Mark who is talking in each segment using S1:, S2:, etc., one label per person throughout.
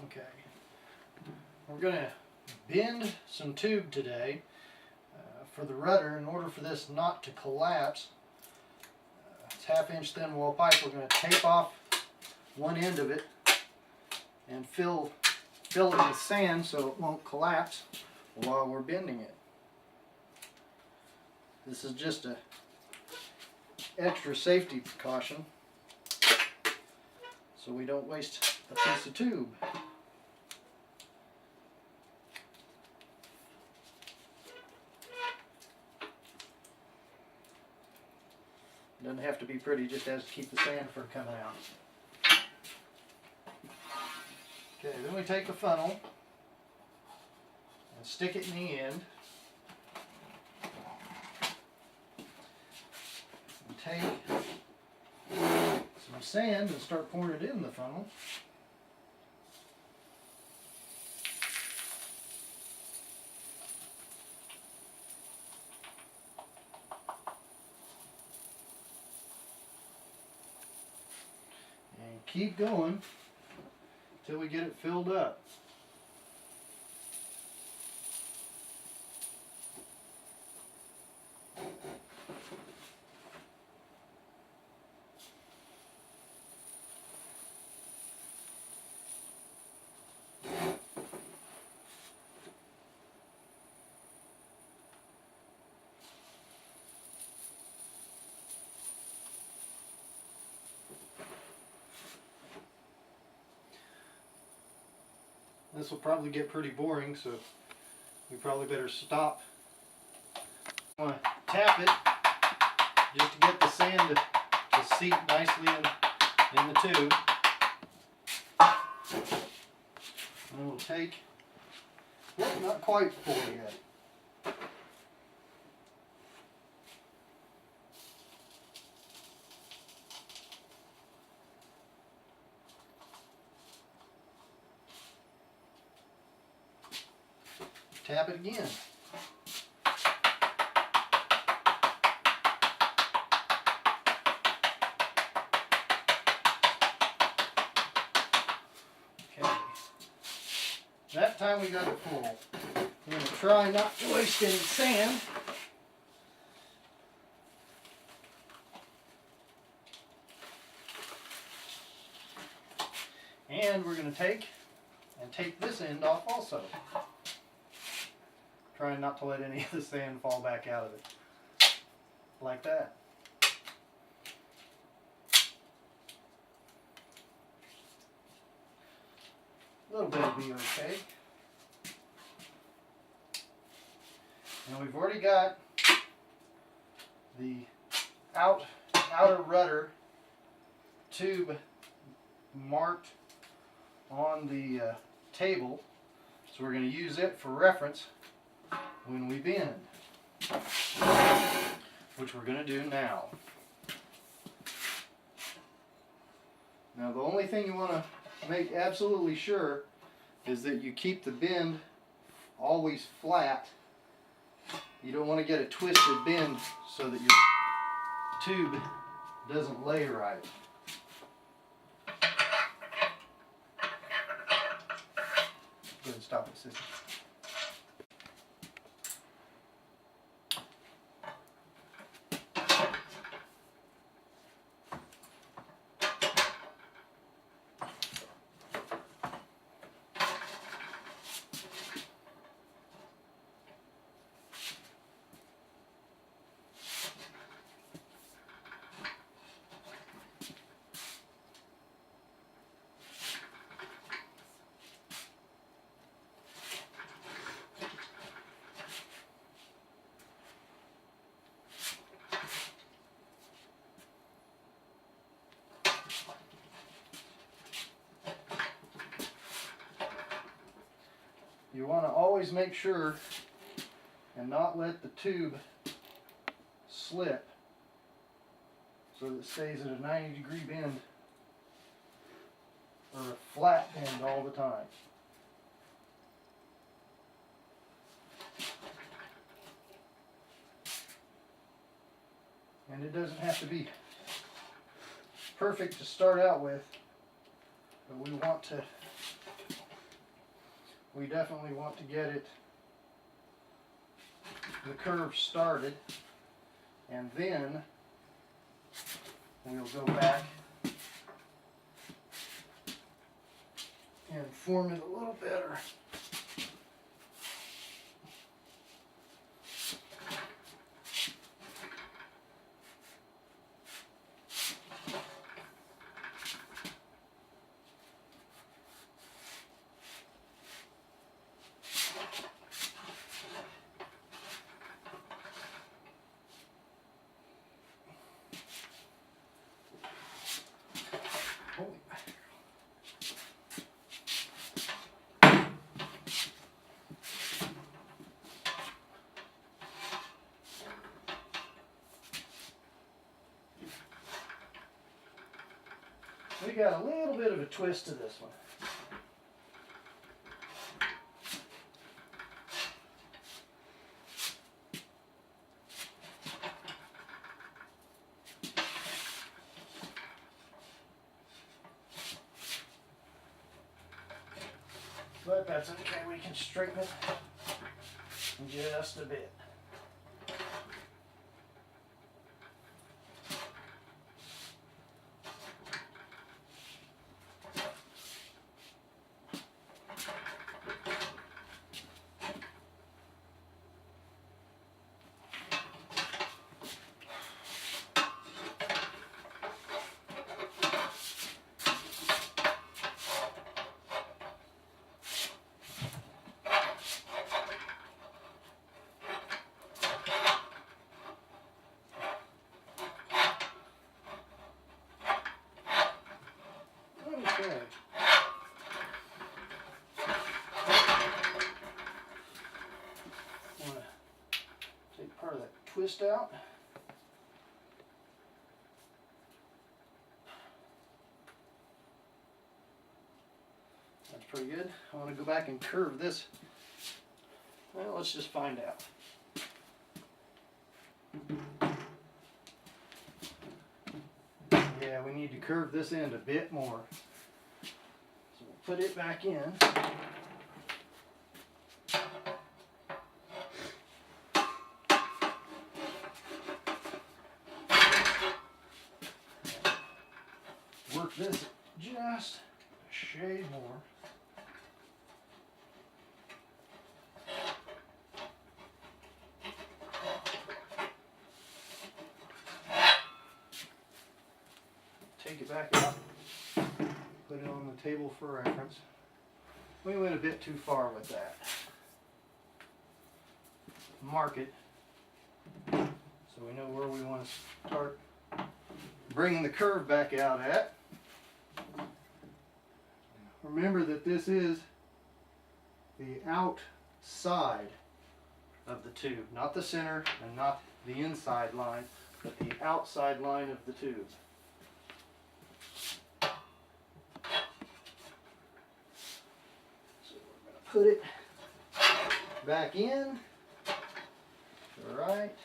S1: Okay, we're going to bend some tube today for the rudder. In order for this not to collapse, it's 1/2 inch thin wall pipe. We're going to tape off one end of it and fill it with sand so it won't collapse while we're bending it. This is just a extra safety precaution so we don't waste a piece of tube. Doesn't have to be pretty, just has to keep the sand from coming out. Okay, then we take the funnel and stick it in the end. And take some sand and start pouring it in the funnel. And keep going until we get it filled up. This will probably get pretty boring, so we probably better stop. I want to tap it just to get the sand to seep nicely in the tube. And we'll take, well, not quite full yet. Tap it again. Okay. That time we got it full. We're going to try not to waste any sand. And we're going to take this end off also. Trying not to let any of the sand fall back out of it. Like that. A little bit will be okay. And we've already got the outer rudder tube marked on the table. So we're going to use it for reference when we bend, which we're going to do now. Now the only thing you want to make absolutely sure is that you keep the bend always flat. You don't want to get a twisted bend so that your tube doesn't lay right. Go ahead and stop it, sister. You want to always make sure and not let the tube slip so that it stays at a 90-degree bend or a flat bend all the time. And it doesn't have to be perfect to start out with, but we want to we definitely want to get the curve started, and then we'll go back and form it a little better. We got a little bit of a twist to this one. But that's okay, we can straighten it just a bit. Okay. Want to take part of that twist out. That's pretty good. I want to go back and curve this. Well, let's just find out. Yeah, we need to curve this end a bit more. So we'll put it back in. Work this just a shade more. Take it back out, put it on the table for reference. We went a bit too far with that. Mark it so we know where we want to start bringing the curve back out at. Remember that this is the outside of the tube, not the center and not the inside line, but the outside line of the tube. So we're going to put it back in, right.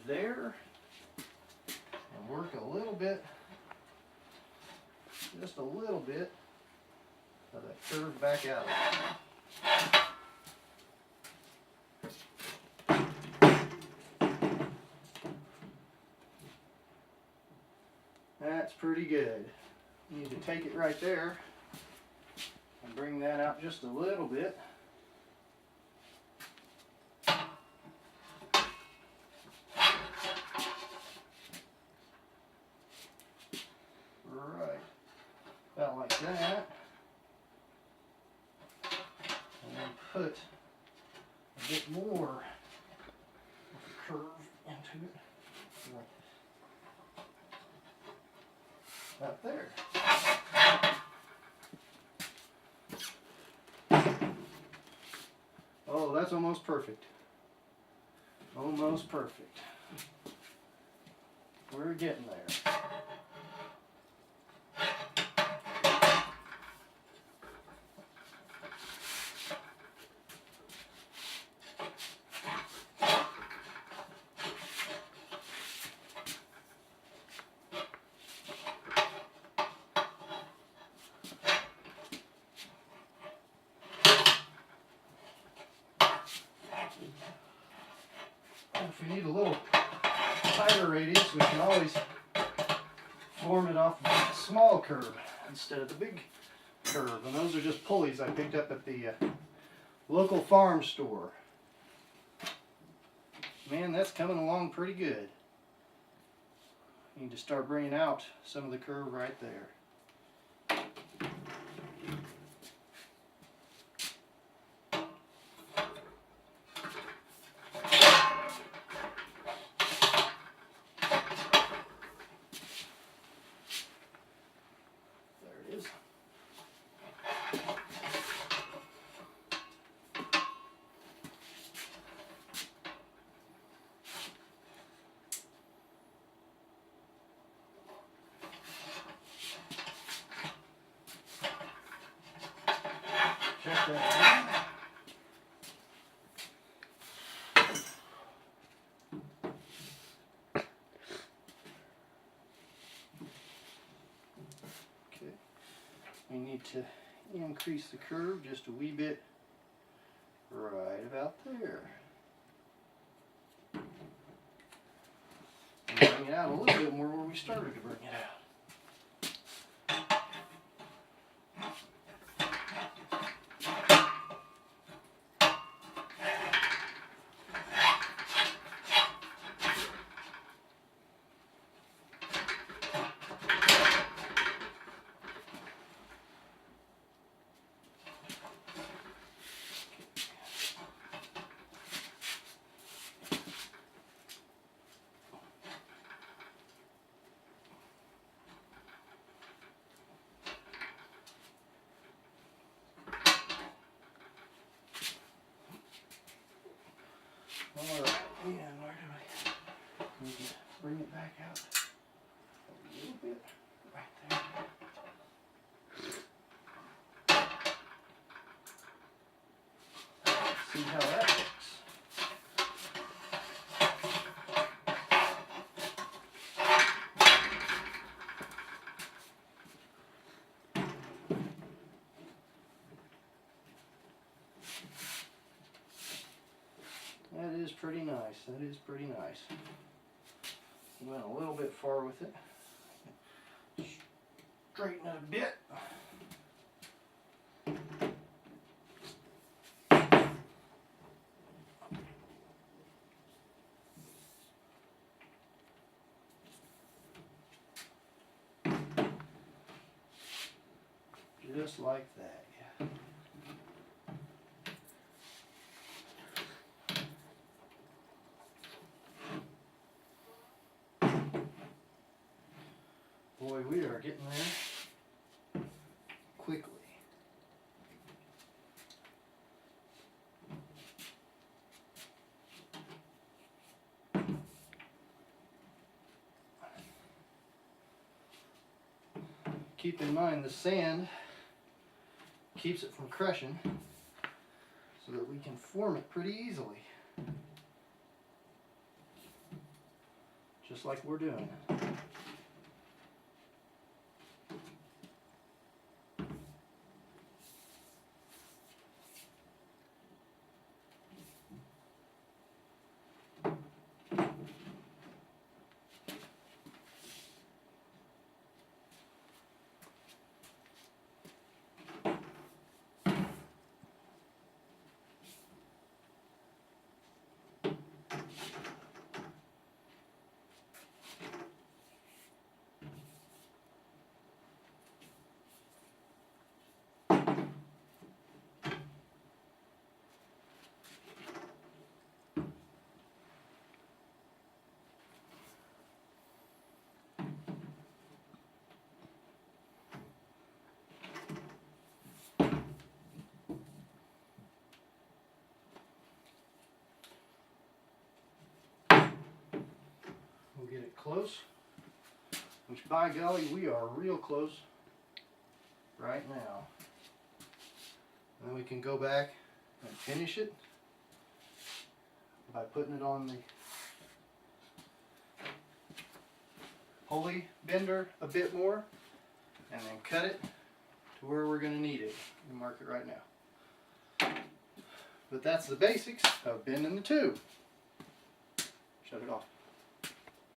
S1: There, and work a little bit, just a little bit of that curve back out. That's pretty good. You need to take it right there and bring that out just a little bit. Right, about like that. And then put a bit more curve into it. About there. Oh, that's almost perfect. Almost perfect. We're getting there. we need a little tighter radius, we can always form it off the small curve instead of the big curve. And those are just pulleys I picked up at the local farm store. Man, that's coming along pretty good. Need to start bringing out some of the curve right there. There it is. Check that out. Okay, we need to increase the curve just a wee bit right about there. And bring it out a little bit more where we started to bring it out. Alright, and where do I need to bring it back out a little bit? Right there. See how that looks. That is pretty nice. That is pretty nice. Went a little bit far with it. Straighten it a bit. Just like that, yeah. Boy, we are getting there quickly. Keep in mind the sand keeps it from crushing so that we can form it pretty easily. Just like we're doing. We'll get it close, which by golly, we are real close right now. And then we can go back and finish it by putting it on the pulley bender a bit more, and then cut it to where we're going to need it. We'll mark it right now. But that's the basics of bending the tube.
S2: shut it off.